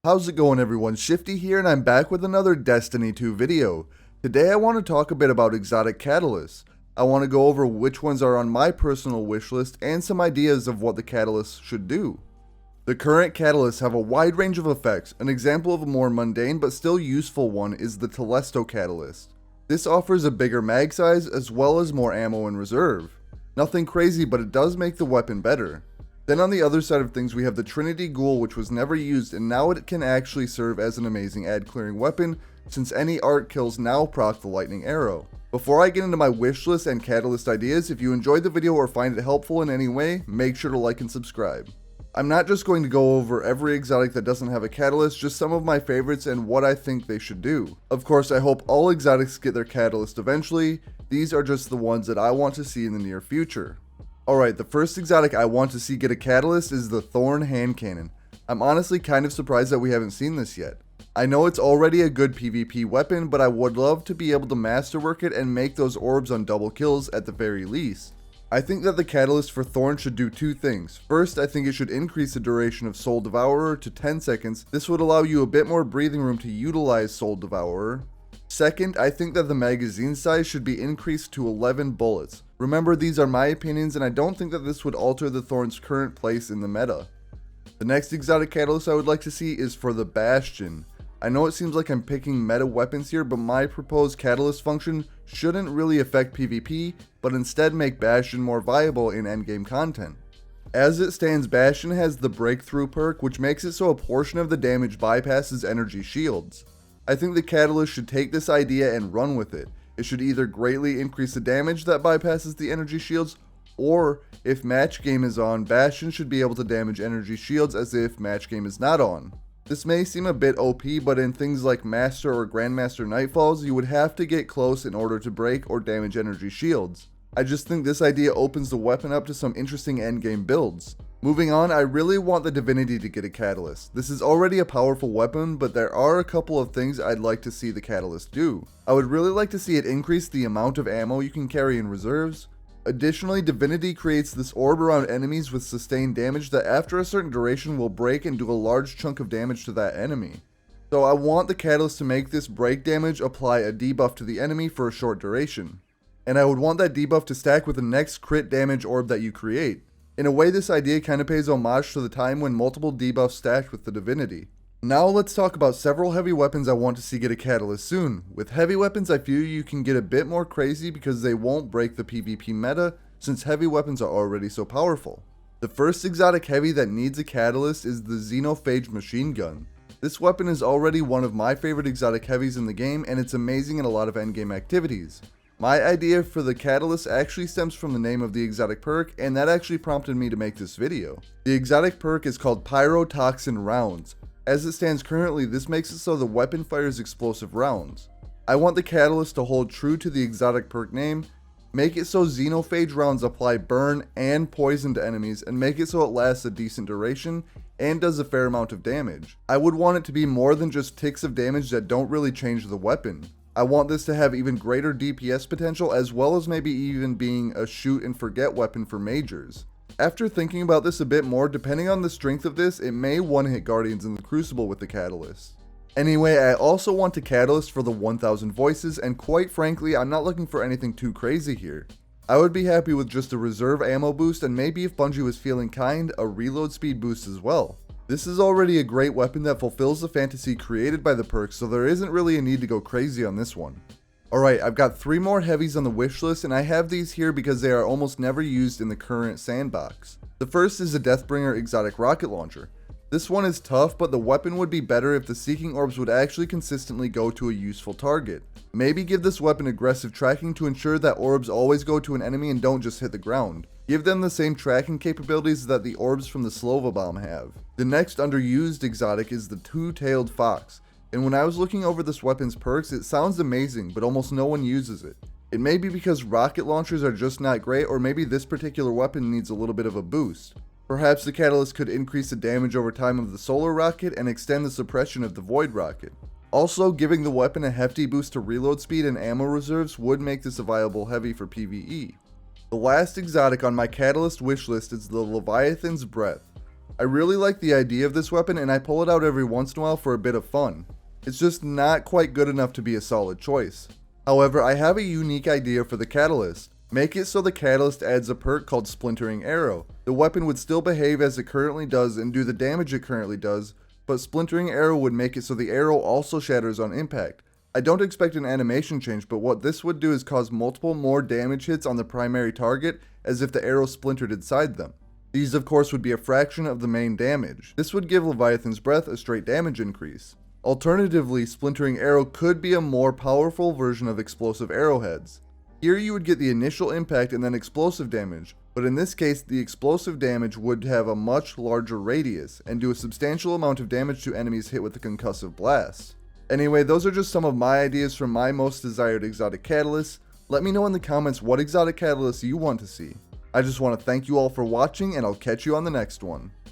How's it going everyone, Shifty here and I'm back with another Destiny 2 video. Today I want to talk a bit about exotic catalysts. I want to go over which ones are on my personal wish list and some ideas of what the catalysts should do. The current catalysts have a wide range of effects. An example of a more mundane but still useful one is the Telesto catalyst. This offers a bigger mag size as well as more ammo in reserve. Nothing crazy, but it does make the weapon better. Then on the other side of things we have the Trinity Ghoul, which was never used and now it can actually serve as an amazing ad clearing weapon since any art kills now proc the lightning arrow. Before I get into my wish list and catalyst ideas, if you enjoyed the video or find it helpful in any way, make sure to like and subscribe. I'm not just going to go over every exotic that doesn't have a catalyst, just some of my favorites and what I think they should do. Of course, I hope all exotics get their catalyst eventually. These are just the ones that I want to see in the near future. Alright, the first exotic I want to see get a catalyst is the Thorn hand cannon. I'm honestly kind of surprised that we haven't seen this yet. I know it's already a good PvP weapon, but I would love to be able to masterwork it and make those orbs on double kills at the very least. I think that the catalyst for Thorn should do two things. First, I think it should increase the duration of Soul Devourer to 10 seconds. This would allow you a bit more breathing room to utilize Soul Devourer. Second, I think that the magazine size should be increased to 11 bullets. Remember, these are my opinions and I don't think that this would alter the Thorn's current place in the meta. The next exotic catalyst I would like to see is for the Bastion. I know it seems like I'm picking meta weapons here, but my proposed catalyst function shouldn't really affect PvP, but instead make Bastion more viable in endgame content. As it stands, Bastion has the breakthrough perk, which makes it so a portion of the damage bypasses energy shields. I think the catalyst should take this idea and run with it. It should either greatly increase the damage that bypasses the energy shields, or if match game is on, Bastion should be able to damage energy shields as if match game is not on. This may seem a bit OP, but in things like Master or Grandmaster Nightfalls, you would have to get close in order to break or damage energy shields. I just think this idea opens the weapon up to some interesting endgame builds. Moving on, I really want the Divinity to get a catalyst. This is already a powerful weapon, but there are a couple of things I'd like to see the catalyst do. I would really like to see it increase the amount of ammo you can carry in reserves. Additionally, Divinity creates this orb around enemies with sustained damage that after a certain duration will break and do a large chunk of damage to that enemy. So I want the catalyst to make this break damage apply a debuff to the enemy for a short duration. And I would want that debuff to stack with the next crit damage orb that you create. In a way, this idea kind of pays homage to the time when multiple debuffs stacked with the Divinity. Now let's talk about several heavy weapons I want to see get a catalyst soon. With heavy weapons, I feel you can get a bit more crazy because they won't break the PvP meta since heavy weapons are already so powerful. The first exotic heavy that needs a catalyst is the Xenophage machine gun. This weapon is already one of my favorite exotic heavies in the game and it's amazing in a lot of endgame activities. My idea for the catalyst actually stems from the name of the exotic perk, and that actually prompted me to make this video. The exotic perk is called Pyrotoxin Rounds. As it stands currently, this makes it so the weapon fires explosive rounds. I want the catalyst to hold true to the exotic perk name, make it so Xenophage rounds apply burn and poison to enemies, and make it so it lasts a decent duration and does a fair amount of damage. I would want it to be more than just ticks of damage that don't really change the weapon. I want this to have even greater DPS potential as well as maybe even being a shoot and forget weapon for majors. After thinking about this a bit more, depending on the strength of this, it may one-hit Guardians in the Crucible with the catalyst. Anyway, I also want a catalyst for the 1000 voices, and quite frankly, I'm not looking for anything too crazy here. I would be happy with just a reserve ammo boost and maybe if Bungie was feeling kind, a reload speed boost as well. This is already a great weapon that fulfills the fantasy created by the perks, so there isn't really a need to go crazy on this one. Alright, I've got 3 more heavies on the wish list and I have these here because they are almost never used in the current sandbox. The first is the Deathbringer exotic rocket launcher. This one is tough, but the weapon would be better if the seeking orbs would actually consistently go to a useful target. Maybe give this weapon aggressive tracking to ensure that orbs always go to an enemy and don't just hit the ground. Give them the same tracking capabilities that the orbs from the Slova bomb have. The next underused exotic is the TwoTailed Fox, and when I was looking over this weapon's perks, it sounds amazing, but almost no one uses it. It may be because rocket launchers are just not great, or maybe this particular weapon needs a little bit of a boost. Perhaps the catalyst could increase the damage over time of the solar rocket and extend the suppression of the void rocket. Also, giving the weapon a hefty boost to reload speed and ammo reserves would make this a viable heavy for PvE. The last exotic on my catalyst wish list is the Levias Breath. I really like the idea of this weapon and I pull it out every once in a while for a bit of fun. It's just not quite good enough to be a solid choice. However, I have a unique idea for the catalyst. Make it so the catalyst adds a perk called Splintering Arrow. The weapon would still behave as it currently does and do the damage it currently does, but Splintering Arrow would make it so the arrow also shatters on impact. I don't expect an animation change, but what this would do is cause multiple more damage hits on the primary target as if the arrow splintered inside them. These of course would be a fraction of the main damage. This would give Leviathan's Breath a straight damage increase. Alternatively, Splintering Arrow could be a more powerful version of explosive arrowheads. Here you would get the initial impact and then explosive damage, but in this case the explosive damage would have a much larger radius and do a substantial amount of damage to enemies hit with the concussive blast. Anyway, those are just some of my ideas for my most desired exotic catalysts. Let me know in the comments what exotic catalysts you want to see. I just want to thank you all for watching and I'll catch you on the next one.